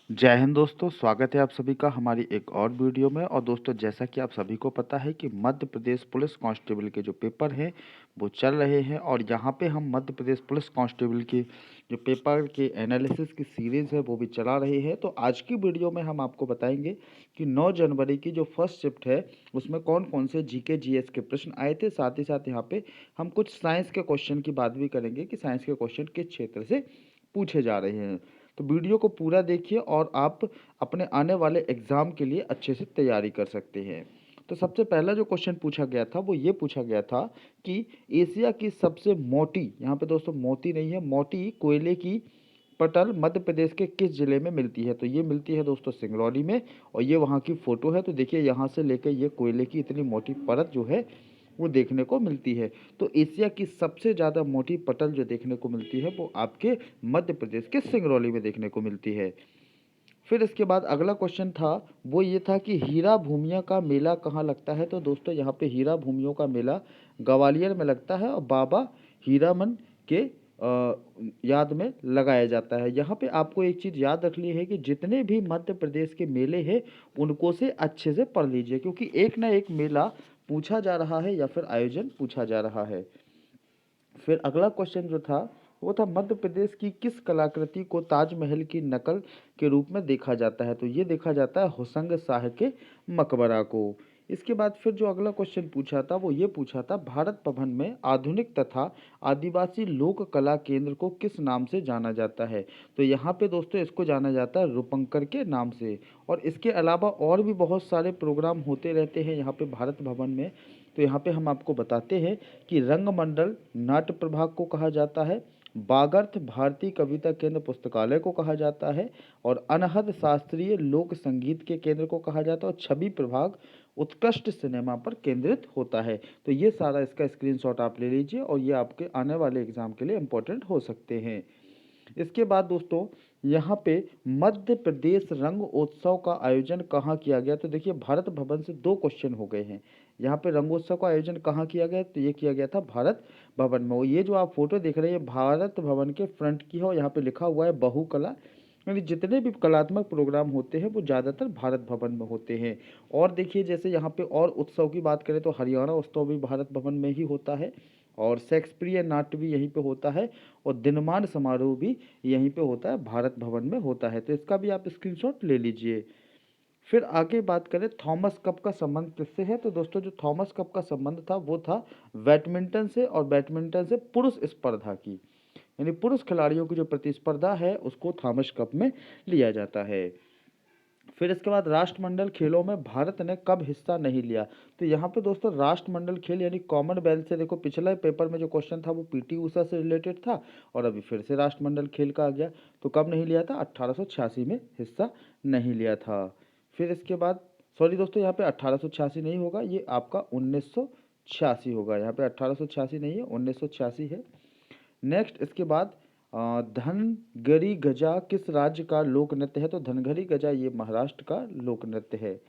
जय हिंद दोस्तों, स्वागत है आप सभी का हमारी एक और वीडियो में। और दोस्तों, जैसा कि आप सभी को पता है कि मध्य प्रदेश पुलिस कांस्टेबल के जो पेपर हैं वो चल रहे हैं, और यहाँ पे हम मध्य प्रदेश पुलिस कांस्टेबल के जो पेपर के एनालिसिस की सीरीज़ है वो भी चला रहे हैं। तो आज की वीडियो में हम आपको बताएंगे कि 9 जनवरी की जो फर्स्ट शिफ्ट है उसमें कौन कौन से जीके जीएस के प्रश्न आए थे। साथ ही साथ यहाँ पे हम कुछ साइंस के क्वेश्चन की बात भी करेंगे कि साइंस के क्वेश्चन किस क्षेत्र से पूछे जा रहे हैं। तो वीडियो को पूरा देखिए और आप अपने आने वाले एग्ज़ाम के लिए अच्छे से तैयारी कर सकते हैं। तो सबसे पहला जो क्वेश्चन पूछा गया था वो ये पूछा गया था कि एशिया की सबसे मोटी, यहाँ पे दोस्तों मोती नहीं है, मोटी कोयले की पटल मध्य प्रदेश के किस जिले में मिलती है। तो ये मिलती है दोस्तों सिंगरौली में, और ये वहाँ की फ़ोटो है। तो देखिए यहाँ से लेकर ये कोयले की इतनी मोटी परत जो है वो देखने को मिलती है। तो एशिया की सबसे ज़्यादा मोटी पटल जो देखने को मिलती है वो आपके मध्य प्रदेश के सिंगरौली में देखने को मिलती है। फिर इसके बाद अगला क्वेश्चन था वो ये था कि हीरा भूमिया का मेला कहाँ लगता है। तो दोस्तों यहाँ पे हीरा भूमियों का मेला ग्वालियर में लगता है, और बाबा हीरामन के याद में लगाया जाता है। यहाँ पे आपको एक चीज़ याद रखनी है कि जितने भी मध्य प्रदेश के मेले हैं उनको से अच्छे से पढ़ लीजिए, क्योंकि एक ना एक मेला पूछा जा रहा है या फिर आयोजन पूछा जा रहा है। फिर अगला क्वेश्चन जो था वो था मध्य प्रदेश की किस कलाकृति को ताजमहल की नकल के रूप में देखा जाता है। तो ये देखा जाता है होशंग शाह के मकबरा को। इसके बाद फिर जो अगला क्वेश्चन पूछा था वो ये पूछा था भारत भवन में आधुनिक तथा आदिवासी लोक कला केंद्र को किस नाम से जाना जाता है। तो यहाँ पे दोस्तों इसको जाना जाता है रूपंकर के नाम से। और इसके अलावा और भी बहुत सारे प्रोग्राम होते रहते हैं यहाँ पे भारत भवन में। तो यहाँ पे हम आपको बताते हैं कि रंगमंडल नाट्य प्रभाग को कहा जाता है, बागर्थ भारतीय कविता केंद्र पुस्तकालय को कहा जाता है, और अनहद शास्त्रीय लोक संगीत के केंद्र को कहा जाता है, और छवि प्रभाग उत्कृष्ट सिनेमा पर केंद्रित होता है। तो ये सारा इसका स्क्रीनशॉट आप ले लीजिए, और ये आपके आने वाले एग्जाम के लिए इम्पोर्टेंट हो सकते हैं। इसके बाद दोस्तों यहाँ पे मध्य प्रदेश रंग उत्सव का आयोजन कहाँ किया गया। तो देखिए भारत भवन से दो क्वेश्चन हो गए हैं। यहाँ पे रंगोत्सव का आयोजन कहाँ किया गया, तो ये किया गया था भारत भवन में। ये जो आप फोटो देख रहे हैं भारत भवन के फ्रंट की है, और यहाँ पे लिखा हुआ है बहुकला, यानी जितने भी कलात्मक प्रोग्राम होते हैं वो ज़्यादातर भारत भवन में होते हैं। और देखिए जैसे यहाँ पे और उत्सव की बात करें तो हरियाणा उत्सव भी भारत भवन में ही होता है, और शेक्सपियर नाट्य भी यहीं पे होता है, और दिनमान समारोह भी यहीं पे होता है, भारत भवन में होता है। तो इसका भी आप स्क्रीनशॉट ले लीजिए। फिर आगे बात करें थॉमस कप का संबंध किससे है। तो दोस्तों जो थॉमस कप का संबंध था वो था बैडमिंटन से, और बैडमिंटन से पुरुष स्पर्धा की, यानी पुरुष खिलाड़ियों की जो प्रतिस्पर्धा है उसको थॉमस कप में लिया जाता है। फिर इसके बाद राष्ट्रमंडल खेलों में भारत ने कब हिस्सा नहीं लिया। तो यहाँ पे दोस्तों राष्ट्रमंडल खेल यानी कॉमनवेल्थ से, देखो पिछले पेपर में जो क्वेश्चन था वो पीटी उषा से रिलेटेड था, और अभी फिर से राष्ट्रमंडल खेल का आ गया। तो कब नहीं लिया था, 1886 में हिस्सा नहीं लिया था। फिर इसके बाद सॉरी दोस्तों यहाँ पे 1886 नहीं होगा, ये आपका 1986 होगा। यहाँ पे 1886 नहीं है, 1986 है। नेक्स्ट इसके बाद धनगरी गजा किस राज्य का लोक नृत्य है। तो धनगरी गजा ये महाराष्ट्र का लोक नृत्य है।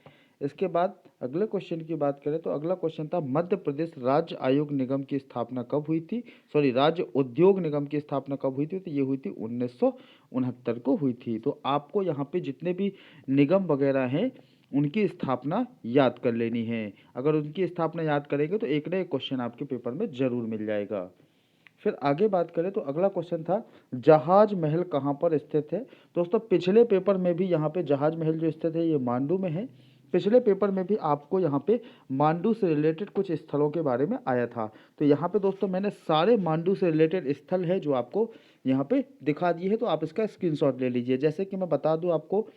इसके बाद अगले क्वेश्चन की बात करें तो अगला क्वेश्चन था मध्य प्रदेश राज्य आयोग निगम की स्थापना कब हुई थी, सॉरी राज्य उद्योग निगम की स्थापना कब हुई थी। तो ये हुई थी 1969 को हुई थी। तो आपको यहाँ पे जितने भी निगम वगैरह हैं उनकी स्थापना याद कर लेनी है। अगर उनकी स्थापना याद करेंगे तो एक ना एक क्वेश्चन आपके पेपर में जरूर मिल जाएगा। फिर आगे बात करें तो अगला क्वेश्चन था जहाज महल कहाँ पर स्थित है। दोस्तों पिछले पेपर में भी यहाँ पे जहाज महल जो स्थित है ये मांडू में है। पिछले पेपर में भी आपको यहाँ पे मांडू से रिलेटेड कुछ स्थलों के बारे में आया था। तो यहाँ पे दोस्तों मैंने सारे मांडू से रिलेटेड स्थल है जो आपको यहाँ पे दिखा दिए है, तो आप इसका स्क्रीनशॉट ले लीजिए। जैसे कि मैं बता दूँ आपको,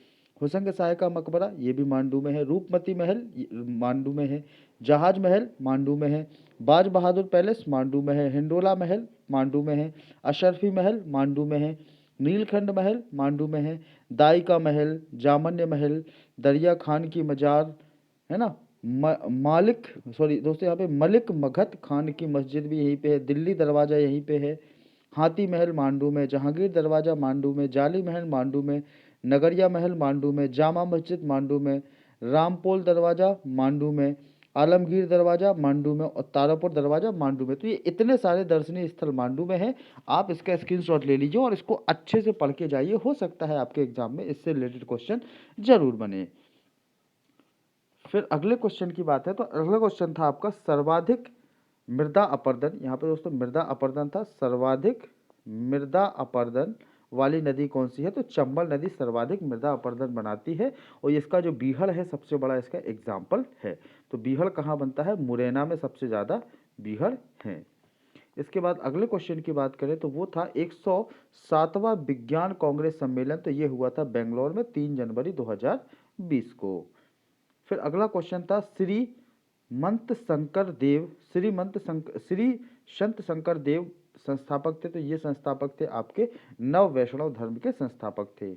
हुसैन शाह का मकबरा ये भी मांडू में है, रूपमती महल मांडू में है, जहाज महल मांडू में है, बाज बहादुर पैलेस मांडू में है, हिंडोला महल मांडू में है, अशरफी महल मांडू में है, नीलखंड महल मांडू में है, दाई का महल, जामन्य महल, दरिया खान की मजार, है ना, मालिक सॉरी दोस्तों यहाँ पे मलिक मगध खान की मस्जिद भी यहीं पे है, दिल्ली दरवाज़ा यहीं पे है, हाथी महल मांडू में, जहांगीर दरवाज़ा मांडू में, जाली महल मांडू में, नगरिया महल मांडू में, जामा मस्जिद मांडू में, रामपोल दरवाज़ा मांडू में, आलमगीर दरवाज़ा मांडू में और तारापुर दरवाज़ा मांडू में। तो ये इतने सारे दर्शनीय स्थल मांडू में हैं। आप इसका स्क्रीनशॉट ले लीजिए और इसको अच्छे से पढ़ के जाइए, हो सकता है आपके एग्जाम में इससे रिलेटेड क्वेश्चन जरूर बने। फिर अगले क्वेश्चन की बात है तो अगला क्वेश्चन था आपका सर्वाधिक मृदा अपरदन। यहाँ पे दोस्तों मृदा अपरदन था, सर्वाधिक मृदा अपरदन वाली नदी कौन सी है? तो चंबल नदी सर्वाधिक मृदा अपरदन बनाती है और इसका जो बीहड़ है सबसे बड़ा इसका एग्जाम्पल है। तो बीहड़ कहाँ बनता है? मुरैना में सबसे ज़्यादा बीहड़ है। इसके बाद अगले क्वेश्चन की बात करें तो वो था 107वां विज्ञान कांग्रेस सम्मेलन। तो ये हुआ था बेंगलोर में 3 जनवरी 2020 को। फिर अगला क्वेश्चन था श्री संत शंकर देव संस्थापक थे। तो ये संस्थापक थे आपके नव वैष्णव धर्म के संस्थापक थे।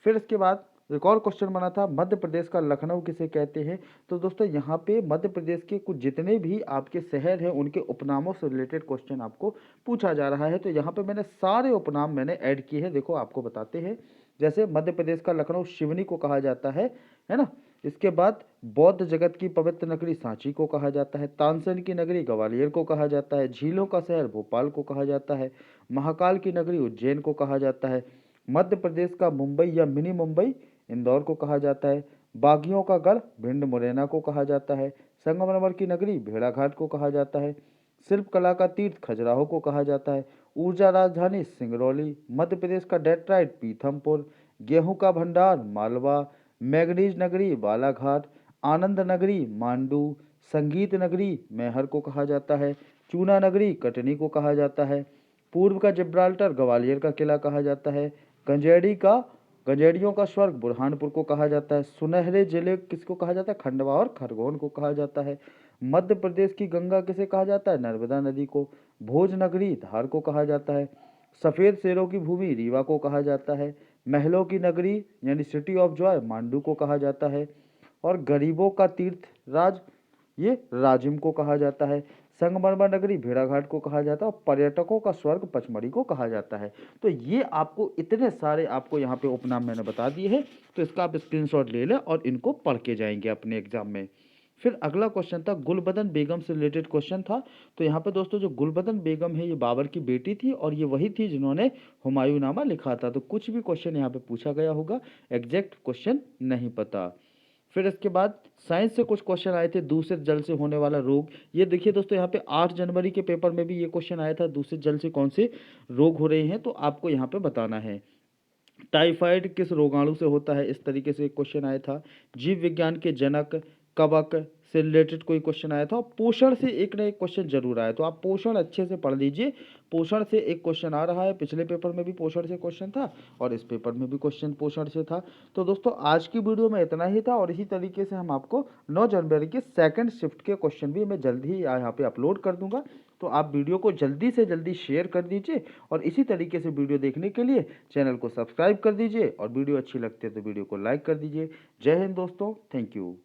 फिर इसके बाद एक और क्वेश्चन बना था मध्य प्रदेश का लखनऊ किसे कहते हैं? तो दोस्तों यहाँ पे मध्य प्रदेश के कुछ जितने भी आपके शहर हैं उनके उपनामों से रिलेटेड क्वेश्चन आपको पूछा जा रहा है। तो यहाँ पे मैंने सारे उपनाम मैंने ऐड किए हैं, देखो आपको बताते हैं। जैसे मध्य प्रदेश का लखनऊ शिवनी को कहा जाता है ना। इसके बाद बौद्ध जगत की पवित्र नगरी सांची को कहा जाता है, तानसेन की नगरी ग्वालियर को कहा जाता है, झीलों का शहर भोपाल को कहा जाता है, महाकाल की नगरी उज्जैन को कहा जाता है, मध्य प्रदेश का मुंबई या मिनी मुंबई इंदौर को कहा जाता है, बागियों का गढ़ भिंड मुरैना को कहा जाता है, संगमरमर की नगरी भेड़ाघाट को कहा जाता है, शिल्प कला का तीर्थ खजुराहो को कहा जाता है, ऊर्जा राजधानी सिंगरौली, मध्य प्रदेश का डेट्राइट पीथमपुर, गेहूं का भंडार मालवा, मैग्नीज नगरी बालाघाट, आनंद नगरी मांडू, संगीत नगरी मैहर को कहा जाता है, चूना नगरी कटनी को कहा जाता है, पूर्व का जिब्राल्टर ग्वालियर का किला कहा जाता है, गंजेड़ियों का स्वर्ग बुरहानपुर को कहा जाता है, सुनहरे जिले किसको कहा जाता है? खंडवा और खरगोन को कहा जाता है, मध्य प्रदेश की गंगा किसे कहा जाता है? नर्मदा नदी को, भोज नगरी धार को कहा जाता है, सफ़ेद शेरों की भूमि रीवा को कहा जाता है, महलों की नगरी यानी सिटी ऑफ जॉय मांडू को कहा जाता है, और गरीबों का तीर्थ राज ये राजिम को कहा जाता है, संगमरमर नगरी भेड़ाघाट को कहा जाता है और पर्यटकों का स्वर्ग पचमढ़ी को कहा जाता है। तो ये आपको इतने सारे आपको यहाँ पे उपनाम मैंने बता दिए हैं। तो इसका आप स्क्रीनशॉट ले लें और इनको पढ़ के जाएंगे अपने एग्जाम में। फिर अगला क्वेश्चन था गुलबदन बेगम से रिलेटेड क्वेश्चन था। तो यहाँ पे दोस्तों जो गुलबदन बेगम है ये बाबर की बेटी थी और ये वही थी जिन्होंने हुमायूंनामा लिखा था। तो कुछ भी क्वेश्चन यहाँ पे पूछा गया होगा, एग्जैक्ट क्वेश्चन नहीं पता। फिर इसके बाद साइंस से कुछ क्वेश्चन आए थे, दूषित जल से होने वाला रोग। ये देखिए दोस्तों यहाँ पे 8 जनवरी के पेपर में भी ये क्वेश्चन आया था, दूषित जल से कौन से रोग हो रहे हैं, तो आपको यहाँ पे बताना है। टाइफाइड किस रोगाणु से होता है, इस तरीके से एक क्वेश्चन आया था। जीव विज्ञान के जनक कवक से रिलेटेड कोई क्वेश्चन आया था और पोषण से एक ना एक क्वेश्चन जरूर आया। तो आप पोषण अच्छे से पढ़ लीजिए, पोषण से एक क्वेश्चन आ रहा है। पिछले पेपर में भी पोषण से क्वेश्चन था और इस पेपर में भी क्वेश्चन पोषण से था। तो दोस्तों आज की वीडियो में इतना ही था और इसी तरीके से हम आपको 9 जनवरी के सेकंड शिफ्ट के क्वेश्चन भी मैं जल्द ही यहाँ पे अपलोड कर दूंगा। तो आप वीडियो को जल्दी से जल्दी शेयर कर दीजिए और इसी तरीके से वीडियो देखने के लिए चैनल को सब्सक्राइब कर दीजिए और वीडियो अच्छी लगती है तो वीडियो को लाइक कर दीजिए। जय हिंद दोस्तों, थैंक यू।